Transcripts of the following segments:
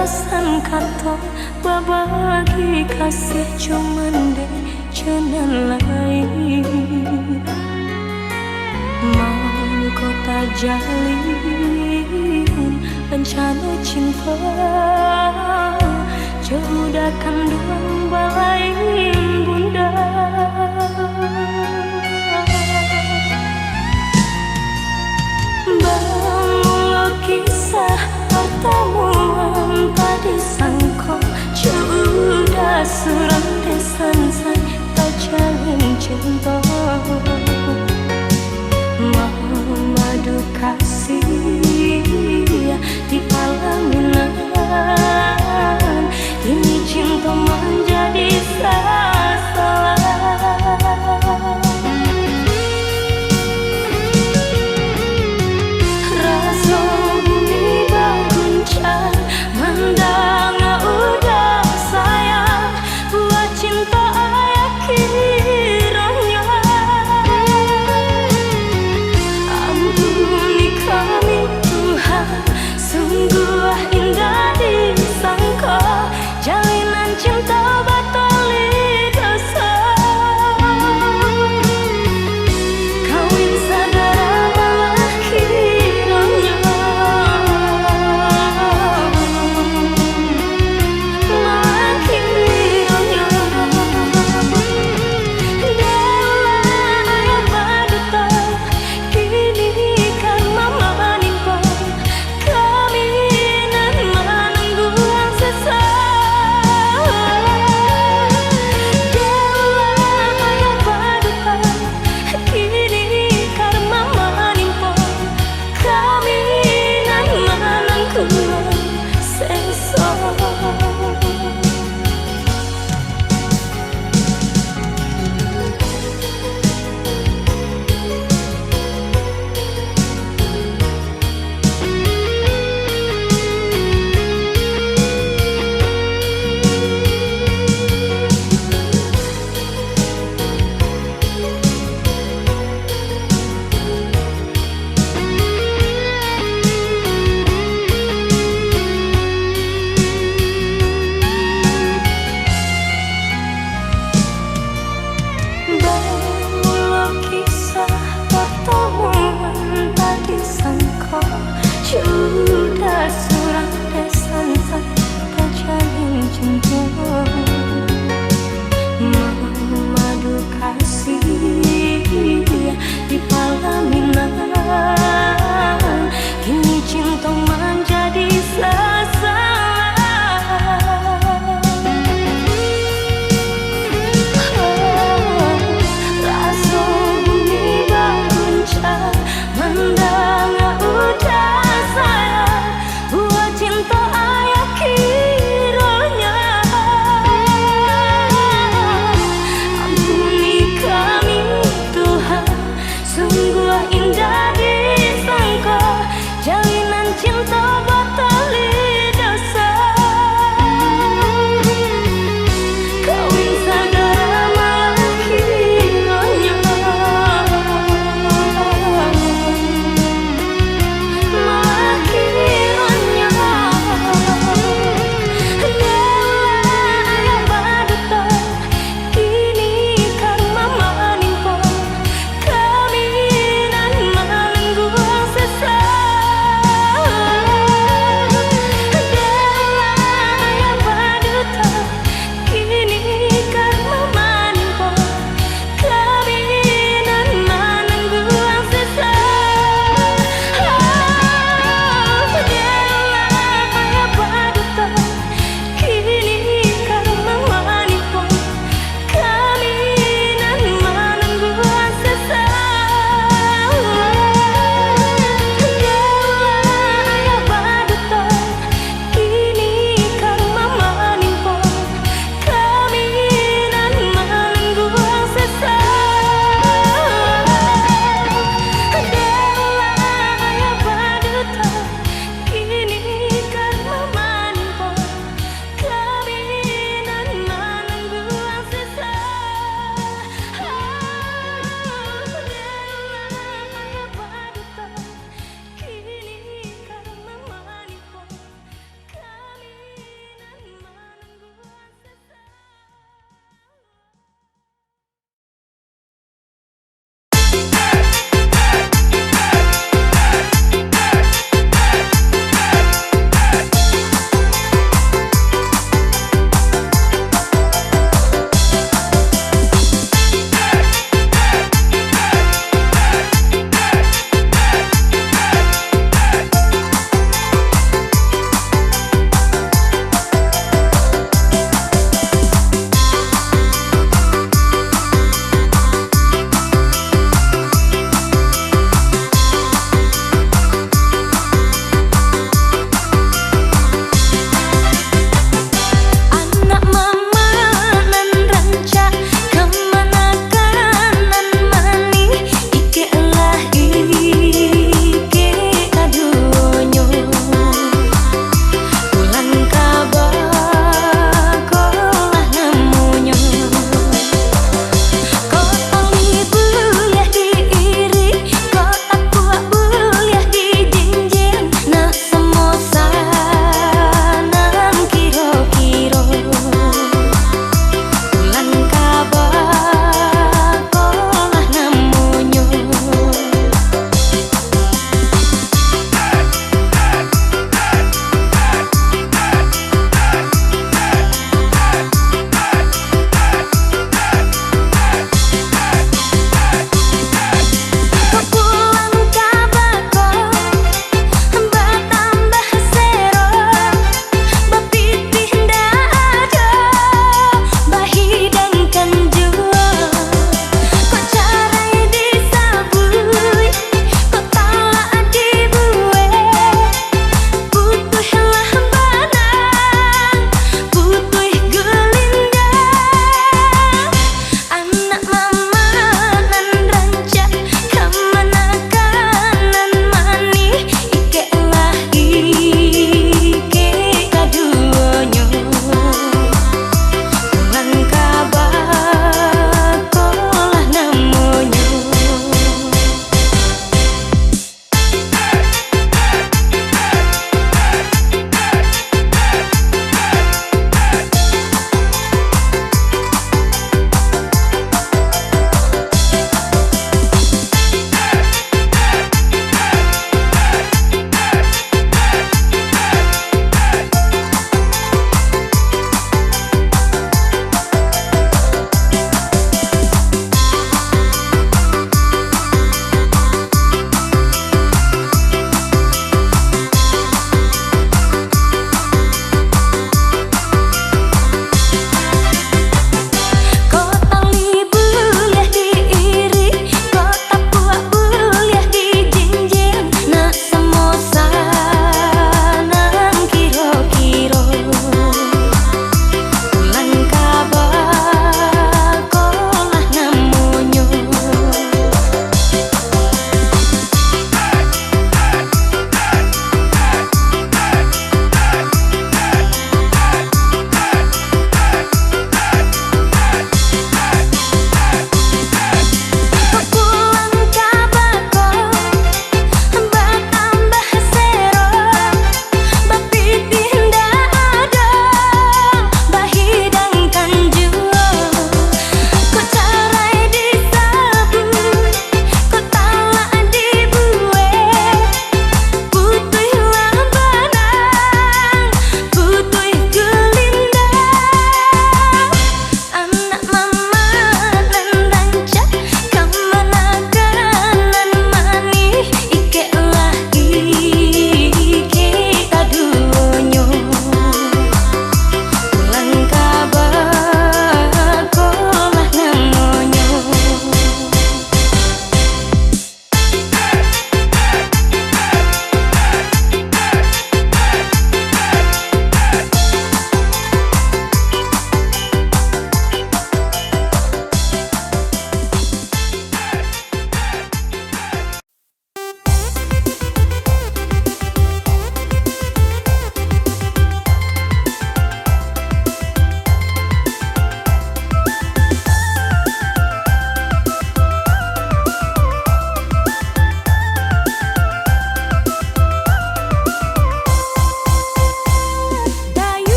alasan kata babagi kasih cuman deh jalan lain. Mau kota jalin rencana cinta, jauh dah kandung balai bunda. Bangun kisah pertemuan tadi sangko, sudah suram desan say tak jalin cinta. Madu kasih di pelaminan, ini cinta menjadi salah. Rasa bumi berguncang mendang udah sayang, buat cinta ayah kiranya. Ampuni kami Tuhan, sungguh indah disangka, jalinan cinta batali dosa. Kawin saudara malah kiranya, malah kiranya. Dewa ayah baduta, kini kan mama menimpa, kami nan menanggung sesal. Dewa ayah baduta, kini kan mama menimpa, kami nan menanggung sesal. Bangun kisah pertemuan tadi sangka, sudah suram desan say tak jalin cinta. Madu kasih di pelaminan, kini cinta menjadi salah. Rasa bumi berguncang mendang udah sayang, buat cinta ayah kiranya.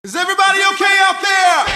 Is everybody okay out there?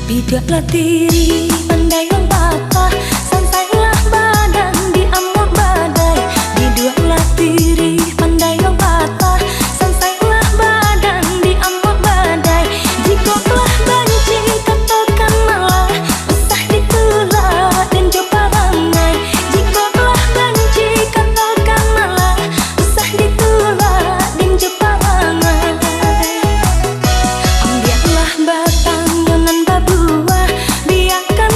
Bidaklah diri pandai membata, sansailah badan di amuk badai. Bidaklah diri pandai membata, sansailah badan di amuk badai. Jikalau benci katakan malah, usah ditolak dan coba rangai. Jikalau benci katakan malah, usah ditolak dan coba rangai. Ambillah batang yonan babu, biarkan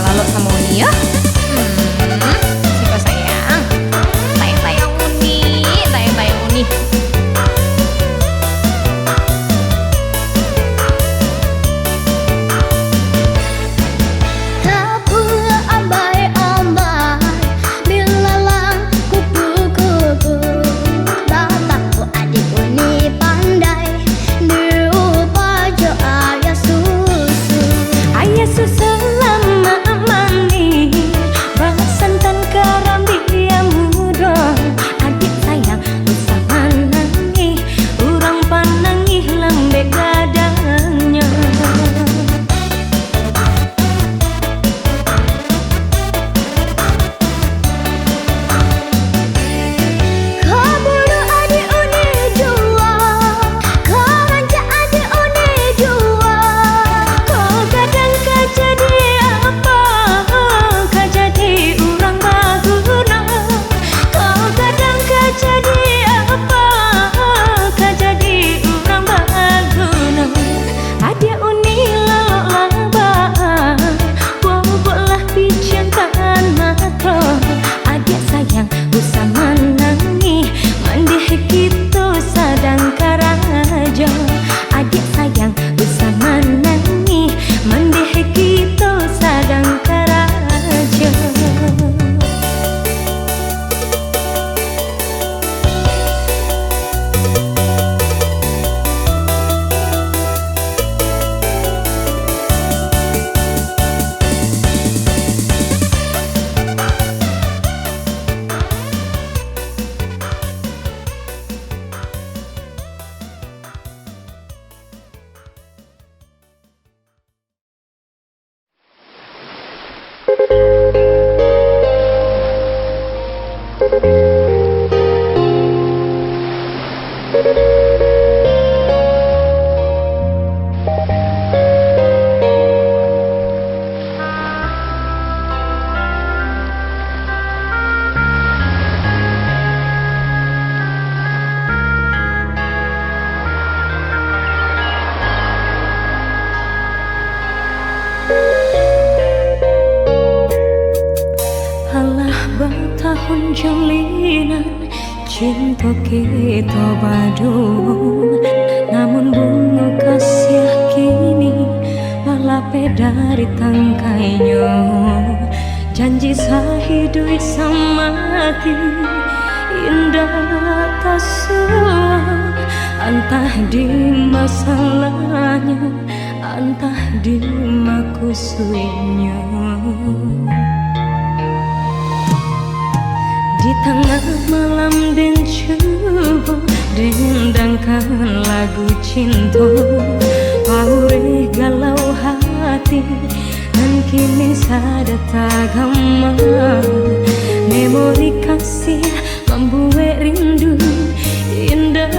lalu sama Uni ya. Siapa sayang? Tayang-tayang Uni, tayang-tayang Uni. Tahun jalinan cinta kita badung, namun bunga kasih kini lalape dari tangkainya. Janji sahidup sama mati indah tak selang, entah di masalahnya, entah di makusuinya. Di tengah malam dan coba dendangkan lagu cinta, paure galau hati dan kini sada tagama. Memori kasih membuat rindu indah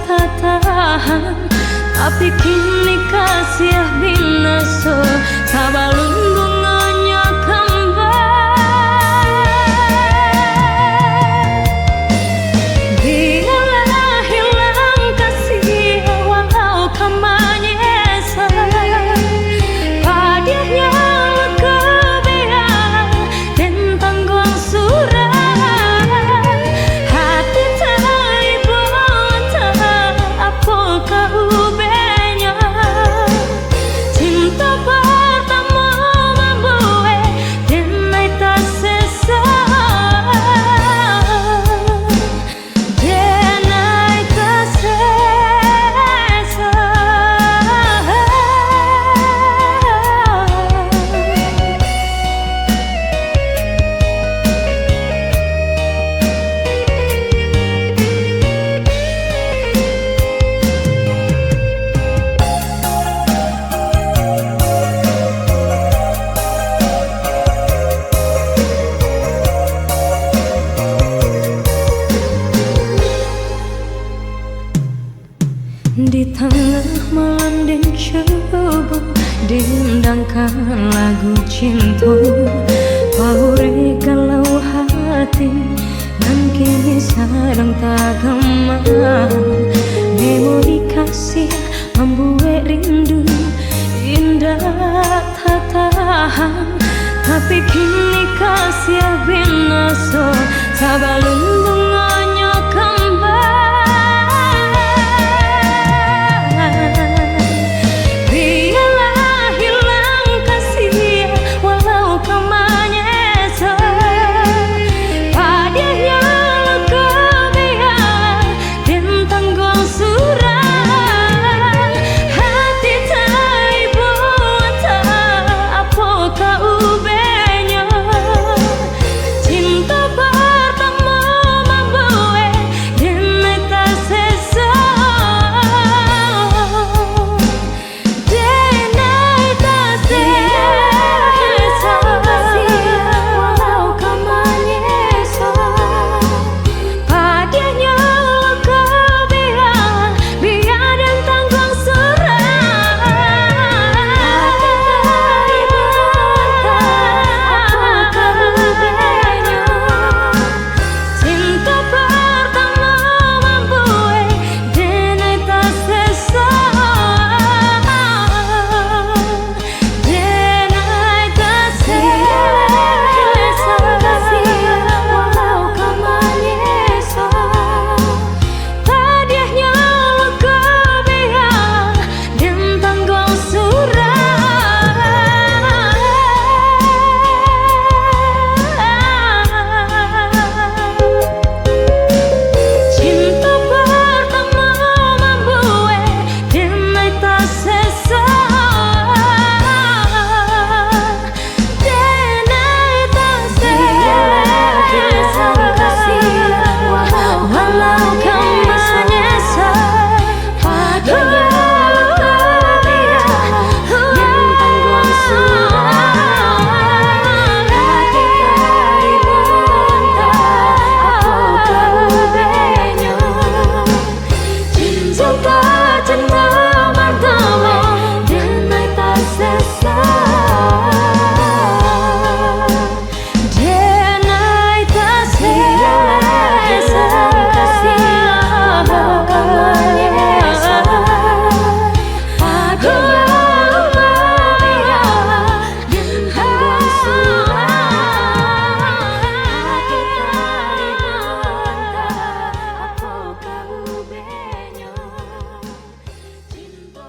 tak tahan, tapi kini kasih binasa sabalun bunganya kembali. Di tengah malam dan coba dendangkan lagu cinta, paure galau hati dan kini sarang tagama. Memori kasih membuat rindu indah tak tahan, tapi kini kasih binaso sabalun bunganya kembang. Biarlah hilang kasih walau kau menyesal, padanya luka biar dan tanggung surah hati tak ibu tak apa kau ubenya cinta pertama membuat dan tak sesa dan tak sesa walau kau menyesal, padanya luka biar dan tanggung surah cinta pertama membuat dan tak sesa dan tak sesa walau kau menyesal, padanya luka biar dan tanggung surah cinta pertama membuat dan tak sesa dan tak sesa walau kau menyesal, padanya luka biar dan tanggung surah hati dari benda apa kau ubenya cinta pertama dan tak sesa dan tak sesa walau kau menyesal, padanya luka biar dan tanggung surah hati dari benda apa kau ubenya cinta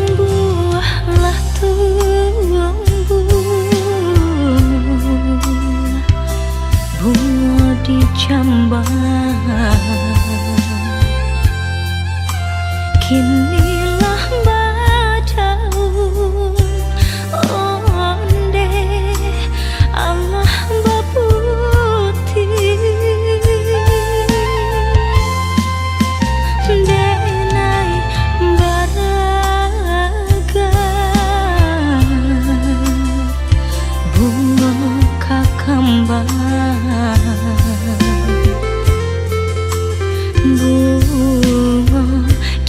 tumbuhlah tumbuh bunga di jamban, kinilah badaun onde Allah baputi denai baraga bunga kakambang bunga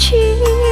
cinta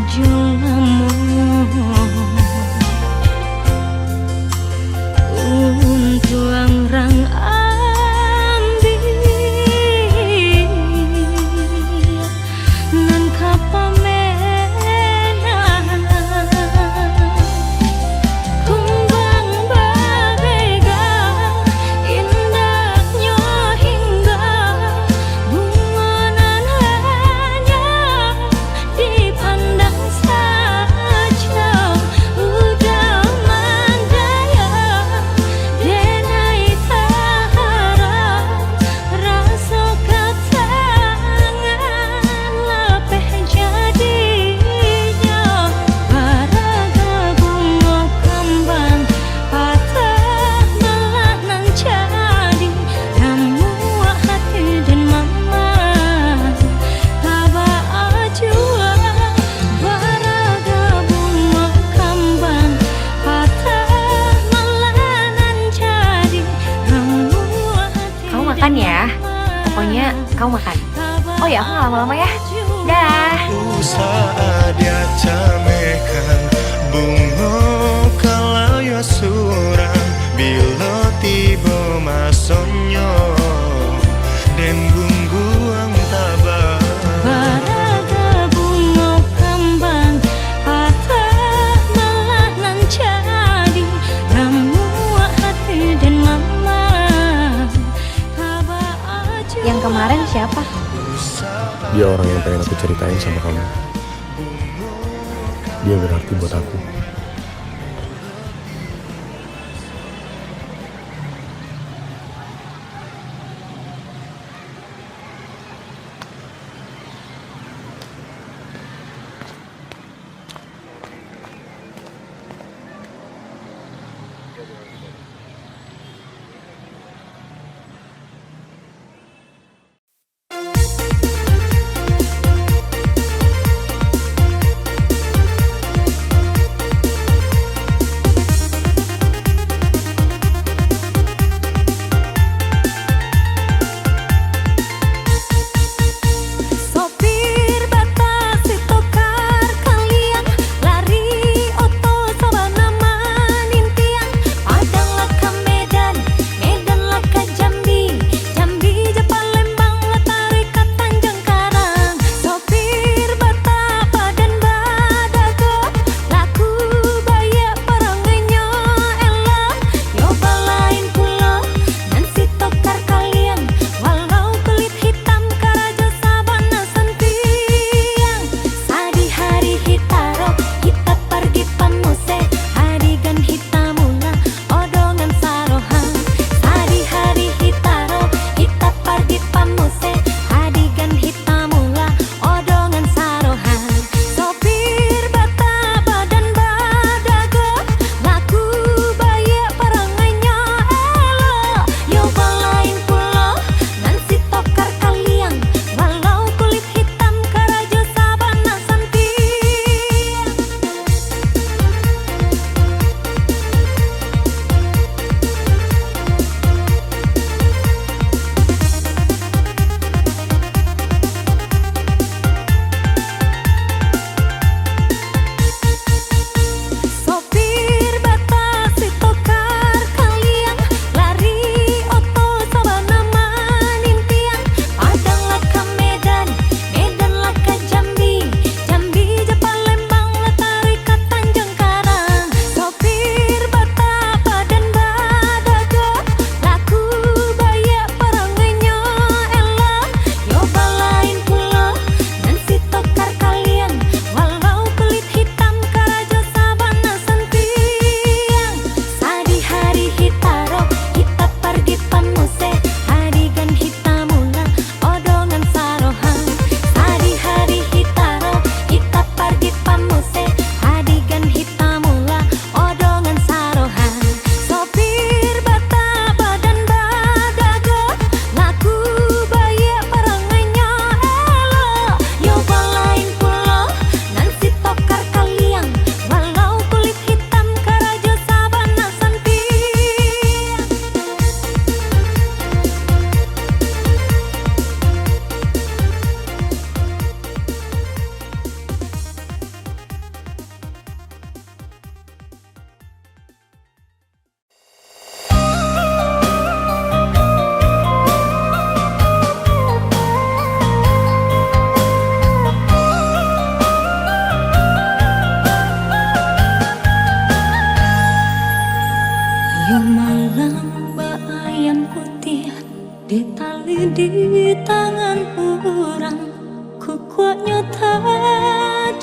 julamu untuang rang ambil nan kapamenan kumbang bagaikan indahnya hingga bungonan hanya dipandang saja udah mandaya denai taharap rasa katangan lepeh jadinya baraga bunga kembang patah melanan jadi ramu hati dan mama taba ajua baraga bunga kembang patah melanan jadi ramu hati Kamu makan ya. Pokoknya kamu makan. Oh ya, aku nggak lama-lama ya. Dah. Usaha dia camekan bunga kalau ya surang bila tiba masonyo dan bungguang tabah baraga bunga kembang patah melanan jadi ramu hati dan mama taba ajua Yang kemarin siapa? Dia orang yang pengen aku ceritain sama kamu. Dia berarti buat aku.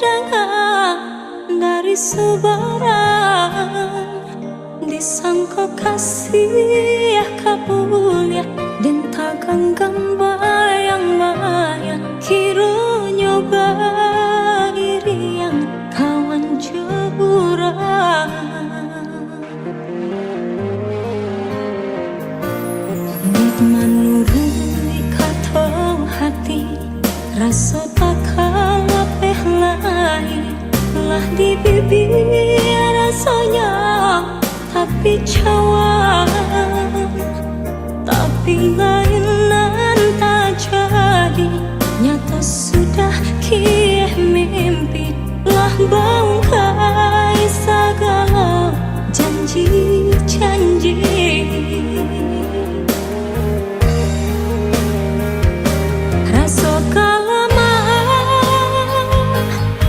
undangan dari sebarang, disangka kasih kabul ya, dan takkan bayang-bayang kira nyoba iri yang kawan jurang. Nik manurui kata hati, rasa tak kalah lain lah di bibir rasanya, tapi cawan, tapi lainan tak jadi. Nyata sudah kieh mimpi, lah bangkai segala janji-janji. Rasa kalama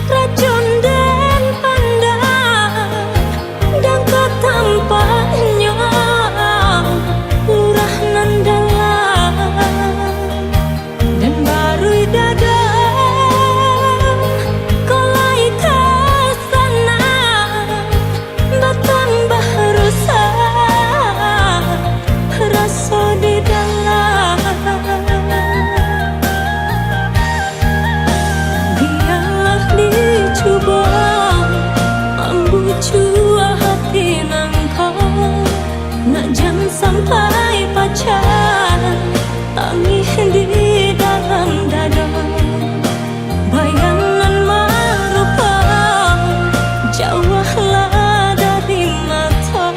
racun dan pandang, dan ketampaknya lurah nan dalam, dan baru dada kolai ke sana, bertambah rusak rasa di dalam. Biarlah dicoba ambu jua hati nangkau, nak jangan sampai pacaran tangih di dalam dada. Bayangan marupa jauhlah dari mata,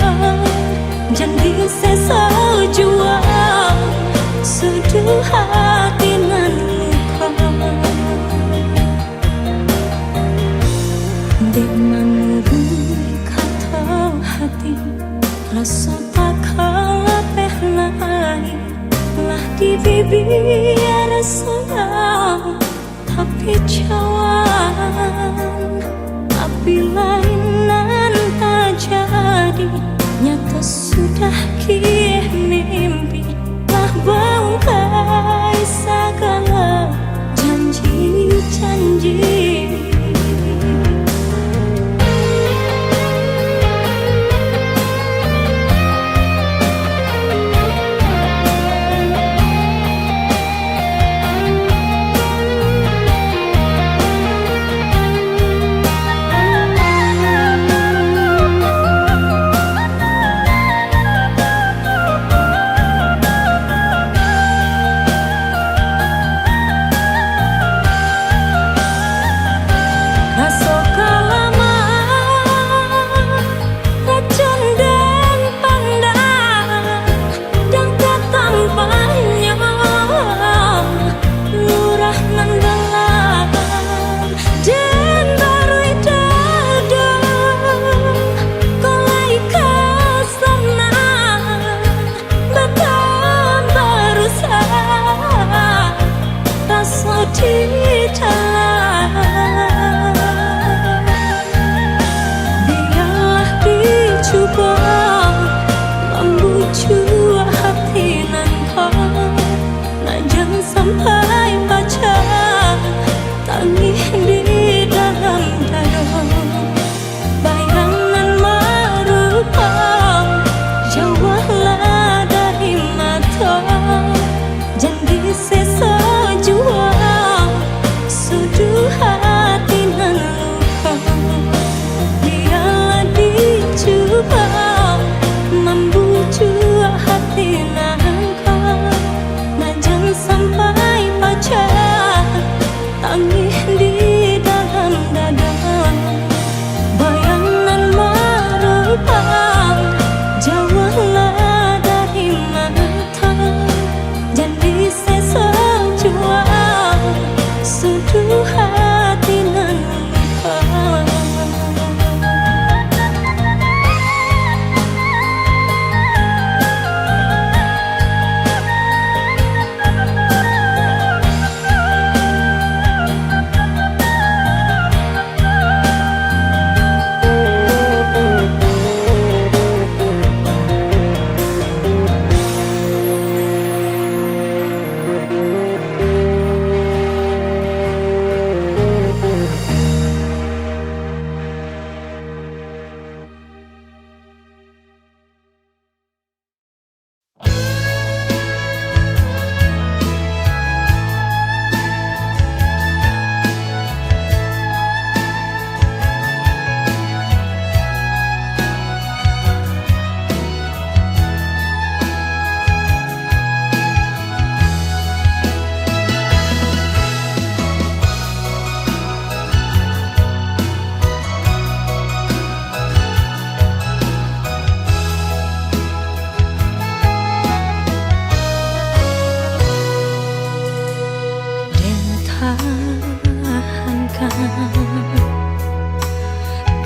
janji sesal jua seduh hati nan luka. Dek manurui kata hati, rasa tak kalah lain lah di bibir sayang, tapi cawan, tapi lainan tak jadi. Nyata sudah kieh mimpi, lah bangkai segala janji-janji.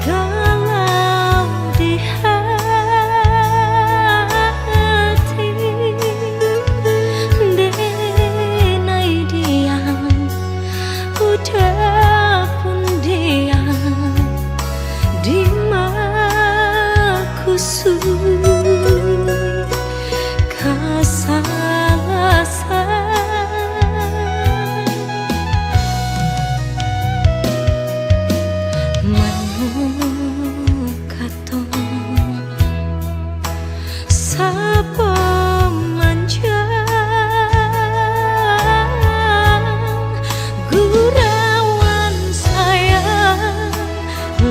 Kalau di hati denai diam, udah pun diam di makusud kasalasan manukato sapa manjang gurauan sayang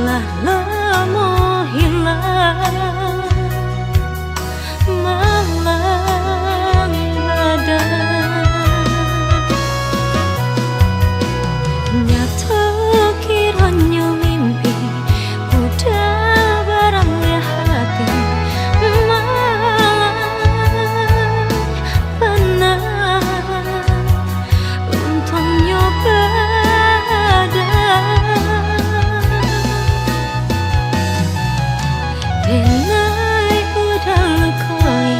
lah lama hilang malang badan nyata kiranya mimpi udah barang hati malang benar untungnya denai udah lekoi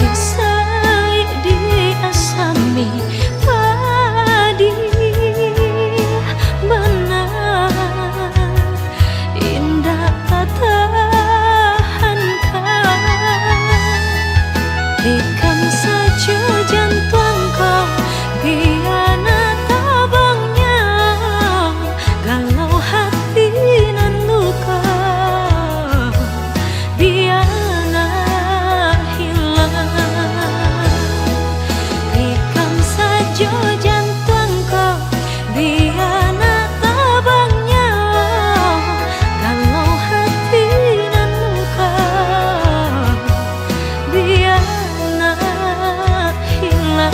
disai diasami padi benar indah tahankan ikan saja jantung kau biana tabangnya galau hati nan luka biana hilang ikan saja jantung kau biana tabangnya galau hati nan luka biana hilang.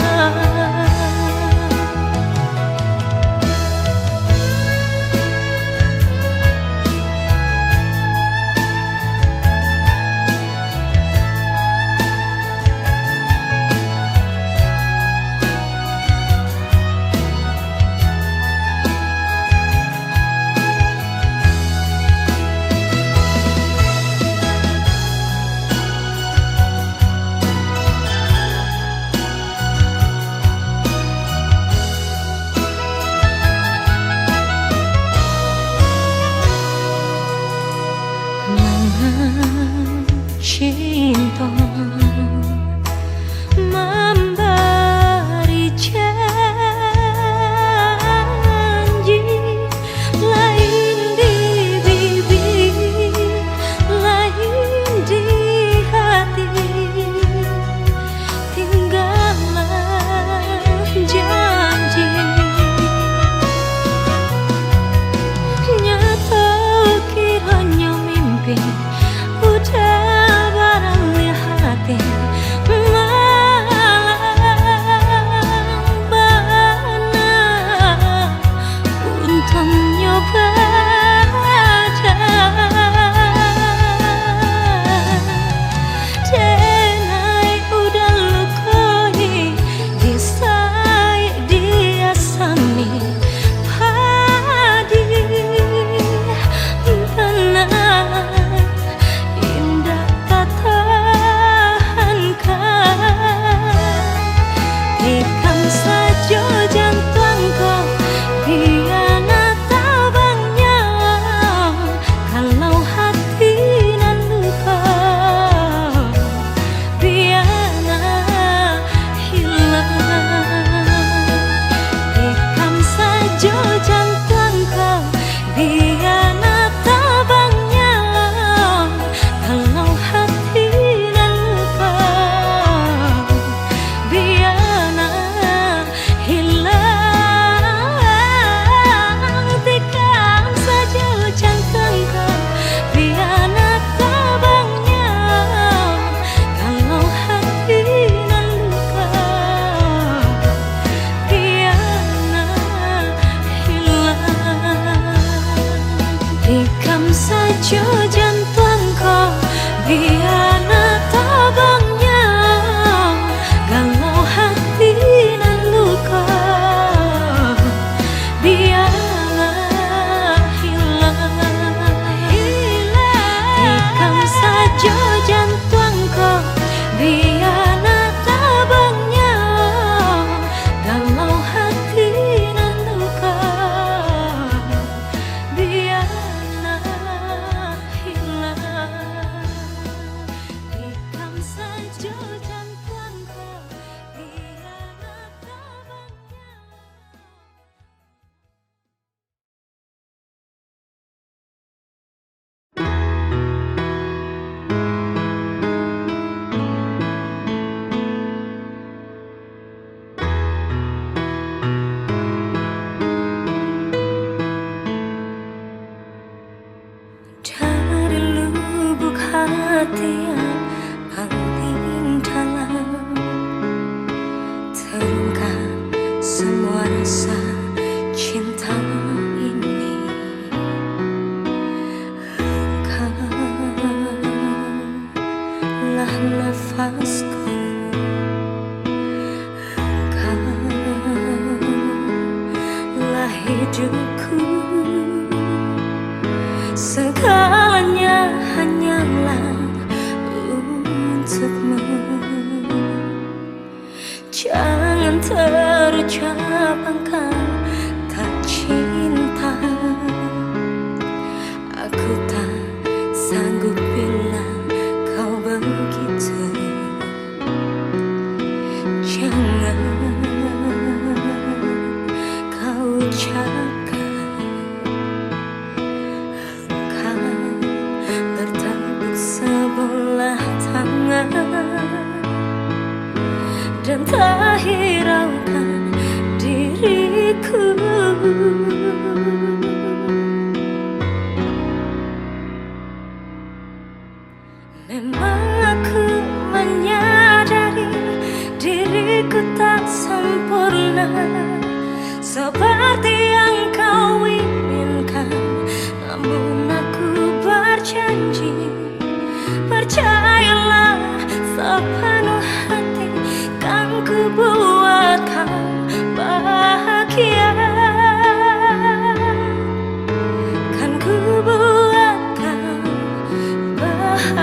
Cinta memberi janji lain di bibir lain di hati tinggallah janji nyata kiranya mimpi udah barang hati malang benar untungnya denai udah lekoi disai diasami padi benar indah tahankan ikan saja jantung kau biana tabangnya kalau hati nan luka biana hilang ikan saja jantung kau biana tabangnya kalau hati nan luka biana hilang tikam saja jantung kau biana tabangnya kalau hati nan luka biana hilang tikam saja jantung kau biana tabangnya kalau hati nan luka biana tak hiraukan diriku. Memang aku menyadari diriku tak sempurna seperti yang kau inginkan, namun aku berjanji, percayalah sepenuh hati, kan ku buat kau bahagia, kan ku buat kau bahagia.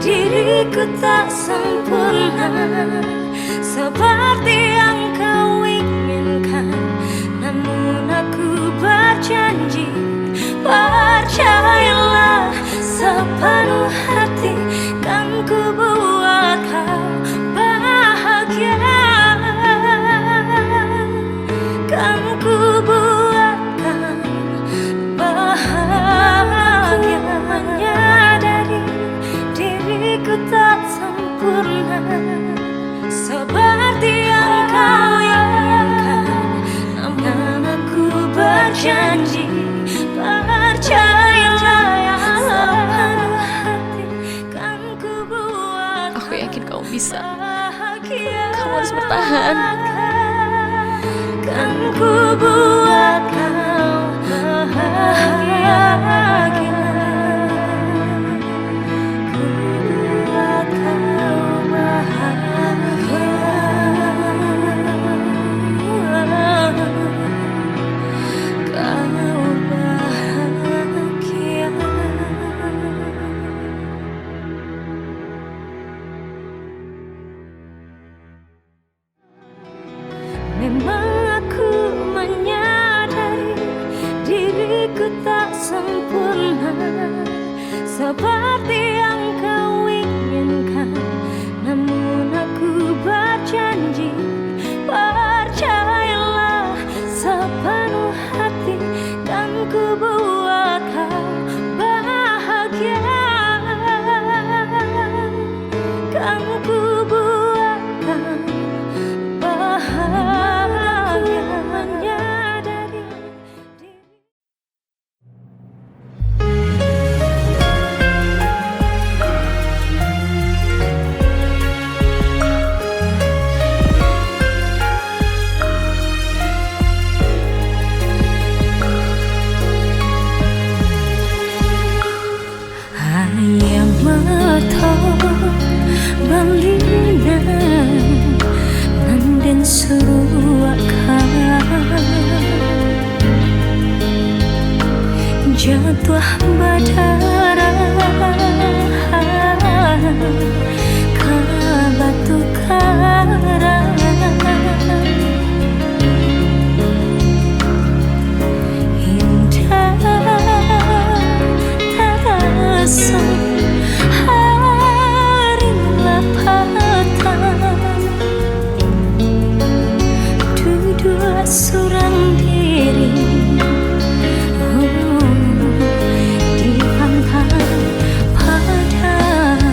Diriku tak sempurna seperti yang kau inginkan, namun aku berjanji, percayalah sepenuh hati, kan ku buat kau bahagia, kan ku buat kau bahagia. Menyadari diriku tak sempurna seperti yang kau inginkan, namun aku berjanji, percayalah sepenuh hati, kan ku buat. Aku yakin kamu bisa. Bahagia, Kamu harus bertahan. kan ku buat kau bahagia. Memang aku menyadari diriku tak sempurna seperti yang kau inginkan, namun aku berjanji, percayalah sepenuh hati, kan ku buat kau bahagia, kan ku buat kau bahagia. Menyadari ayam metok balina nanden suruakan jatuh badara ka batu karang indah terasa hari lapatan duduk surang diri di pantai padang.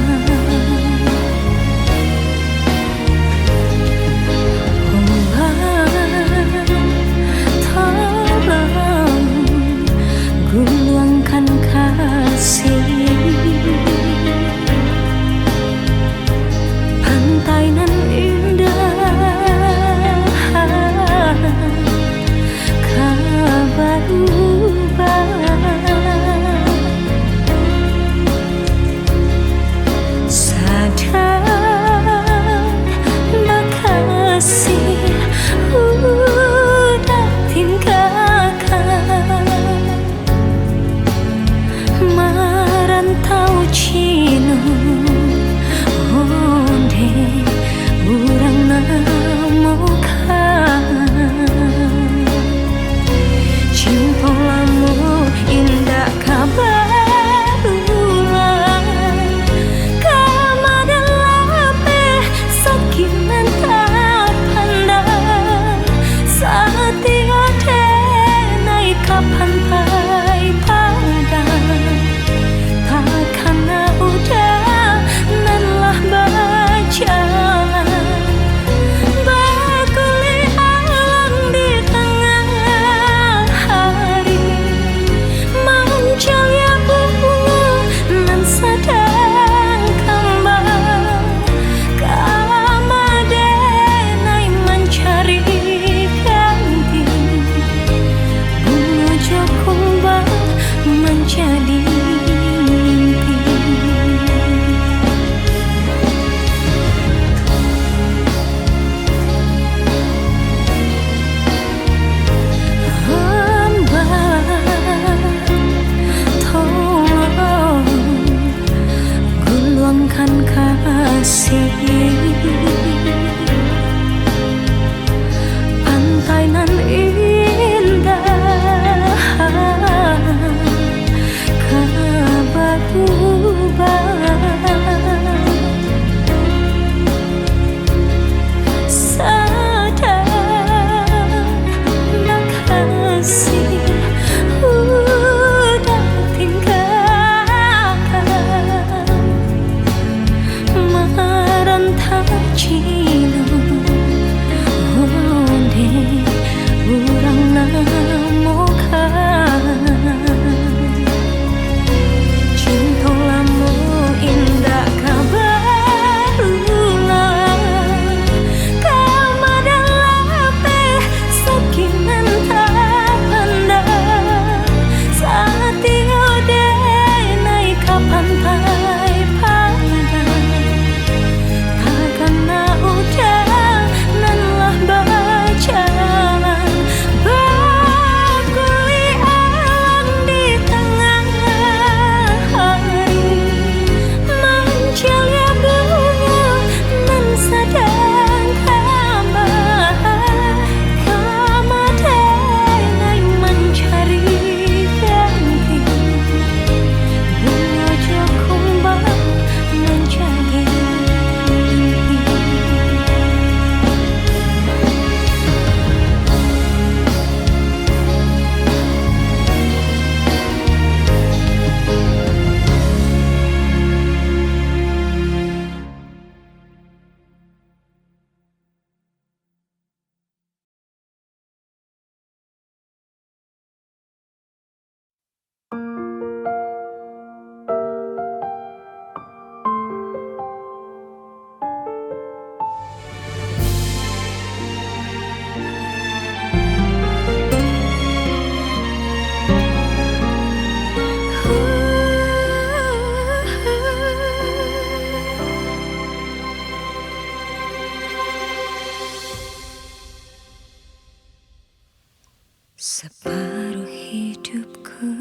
Separuh hidupku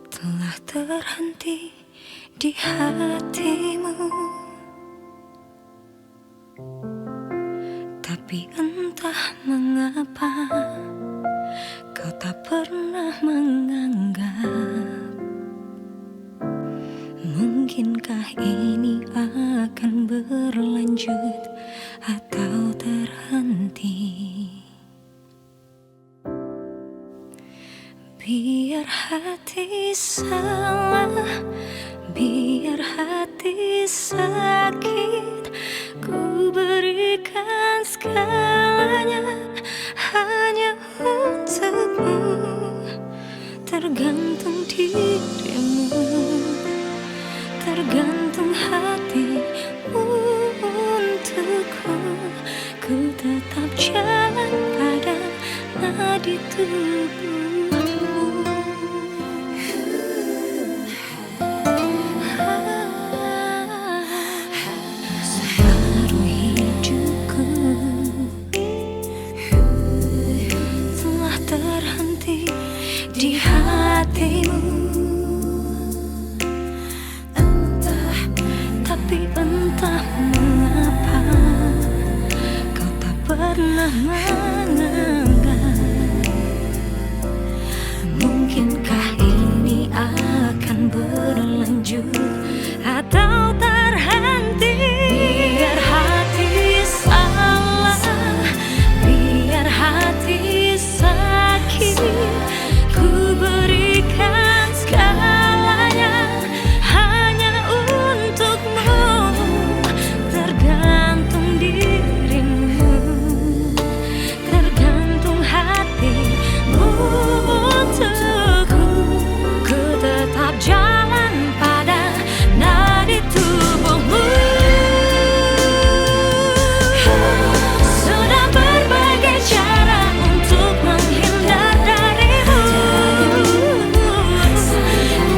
telah terhenti di hatimu, tapi entah mengapa kau tak pernah menganggap. Mungkinkah ini akan berlanjut atau terhenti? Biar hati salah, biar hati sakit, ku berikan segalanya hanya untukmu. Tergantung dirimu, tergantung hatimu untukku. Ku tetap jalan pada nadi tubuhmu. Separuh hidupku telah terhenti di hatimu. Tapi entah mengapa kau tak pernah menganggap. Mungkinkah ini akan berlanjut atau terhenti? Biar hati salah, biar hati sakit, ku berikan segalanya hanya untukmu. Tergantung dirimu, tergantung hatimu untukku. Ku tetap jalan pada nadi tubuhmu. Sudah berbagai cara untuk menghindar darimu,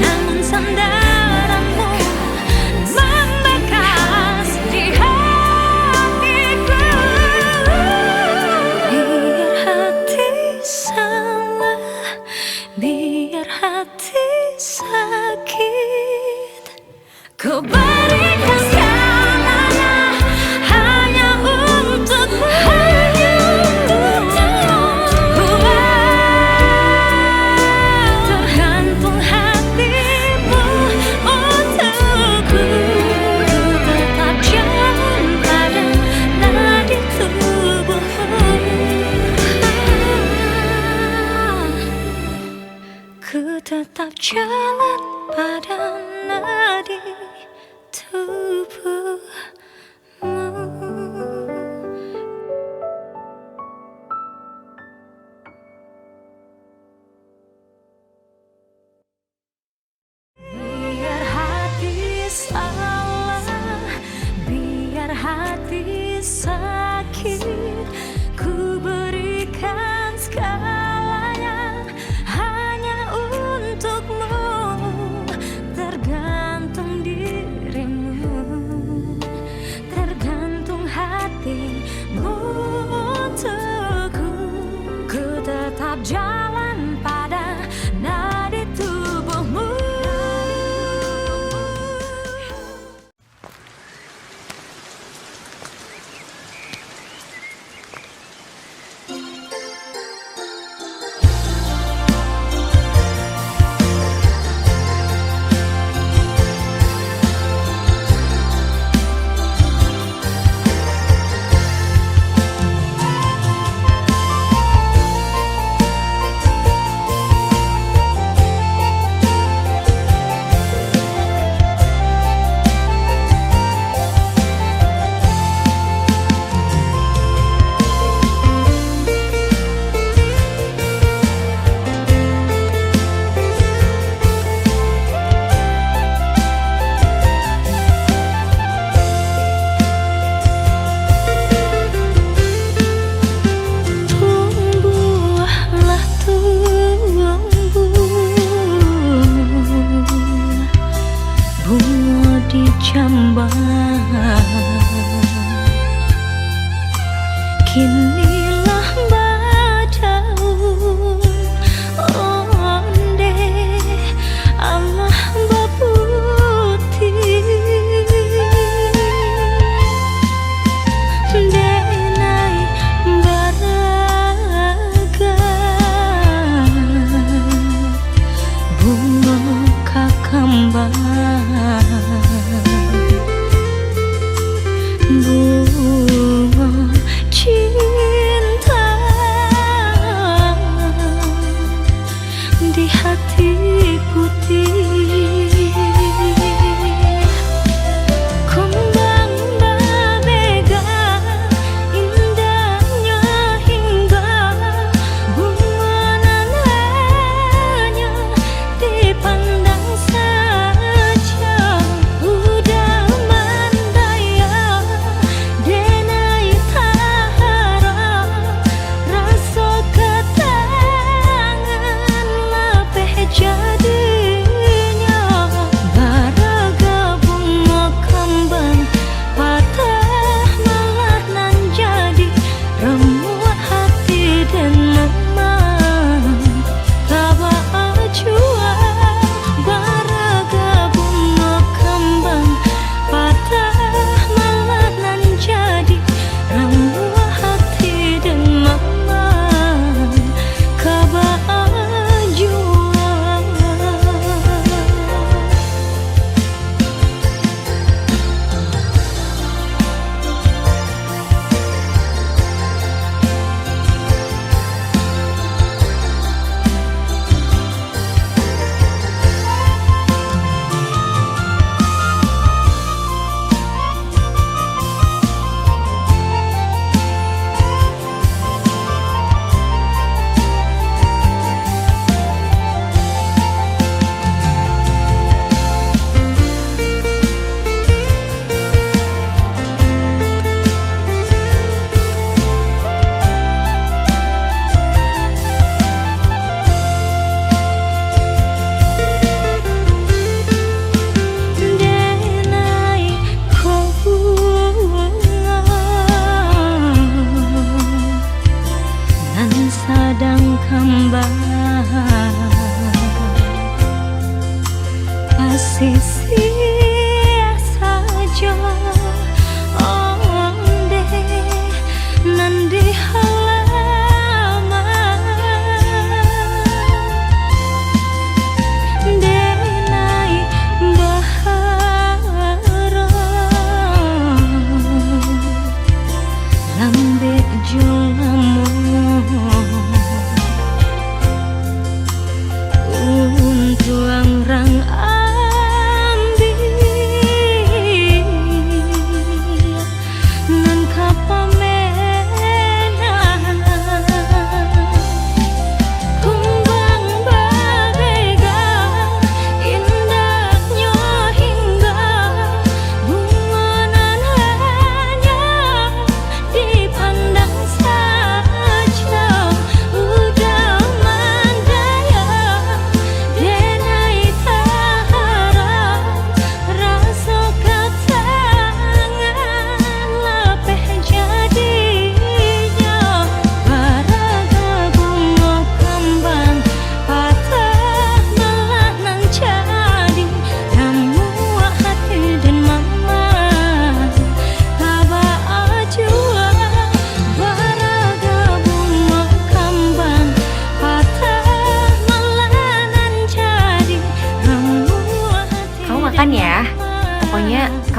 namun sandaranmu membekas di hatiku. Biar hati salah, biar hati sakit, ku berikan segalanya hanya untukmu, hanya untukmu. Tergantung hatimu untukku. Ku tetap jalan pada nadi tubuhmu. Ku tetap jalan pada nadi tubuhmu. Biar hati salah, biar hati sakit, ku berikan segalanya hanya untukmu. Tergantung dirimu, tergantung hatimu untukku. Ku tetap jalan pada nadi tubuhmu.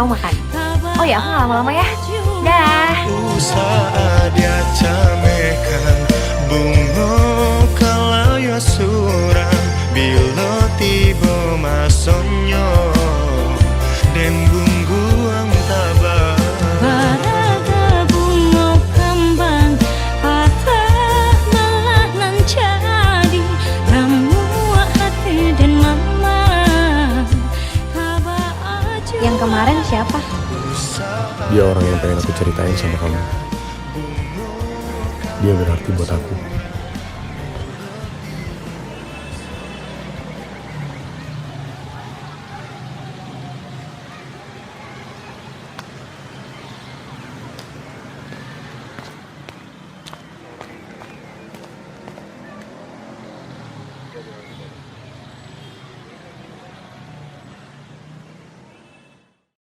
kamu makan. Oh ya, aku nggak lama-lama ya. Dah. Usaha dia camekan bunga kalau yo surang bila tiba masonyo den bungguang tabah Pada bunga kembang patah malah nan jadi ramuan hati dan mama kabar aja. Yang kemarin siapa? Dia orang yang pengen aku ceritain sama kamu. Dia berarti buat aku.